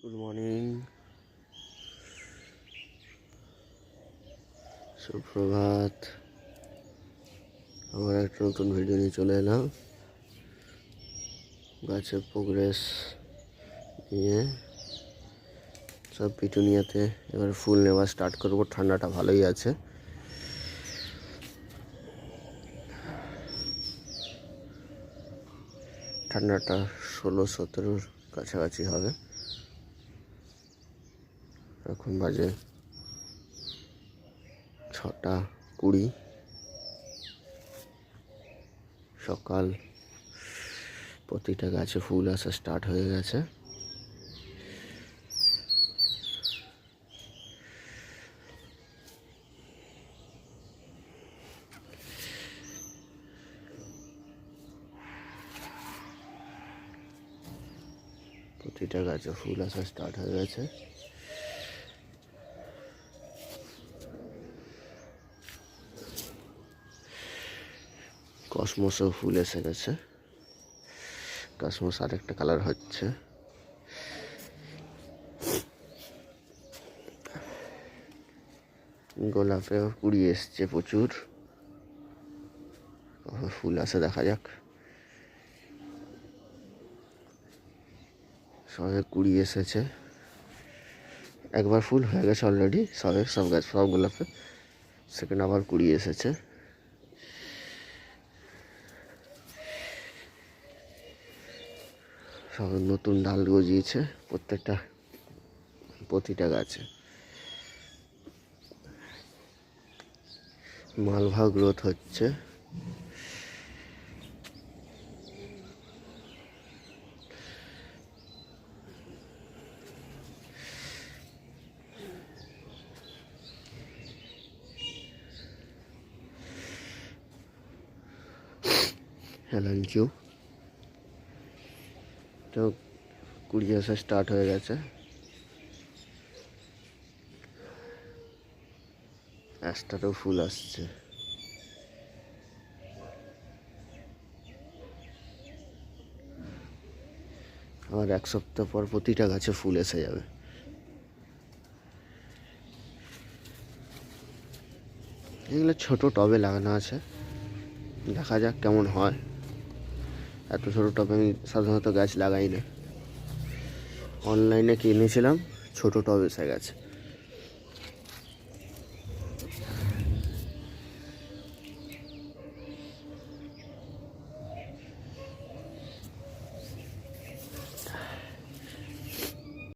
Good morning, সুপ্রভাত। আবার একটা নতুন ভিডিও নিয়ে চলে এলাম গাছের প্রোগ্রেস নিয়ে। সব পিটুনিয়াতে এবার ফুল নেওয়া স্টার্ট করবো। ঠান্ডাটা ভালোই আছে। ঠান্ডাটা 16-17 কাছাকাছি হবে। এখন বাজে 6:20 সকাল। প্রতিটা গাছে ফুল আসা স্টার্ট হয়ে গেছে। প্রতিটা গাছে ফুল আসা স্টার্ট হয়ে গেছে। কসমসও ফুল এসে গেছে। কসমস আরেকটা কালার হচ্ছে। গোলাপেও কুড়ি এসছে প্রচুর। ফুল আসে দেখা যাক। সবে কুড়ি এসেছে। একবার ফুল হয়ে গেছে অলরেডি সব গাছ, সব গোলাপে। সেকেন্ড আবার কুড়ি এসেছে। সব নতুন ডাল গজিয়েছে প্রতিটা গাছে। মালভা গ্রোথ হচ্ছে। হেলাঞ্চু তো কুড়ি আসা স্টার্ট হয়ে গেছে। অ্যাস্টারও ফুল আসছে। আবার এক সপ্তাহ পর প্রতিটা গাছে ফুল এসে যাবে। এগুলো ছোট টবে লাগানো আছে, দেখা যাক কেমন হয়। এত ছোটো টবে আমি সাধারণত গাছ লাগাই না। অনলাইনে কিনেছিলাম, ছোটো টব এসে গেছে।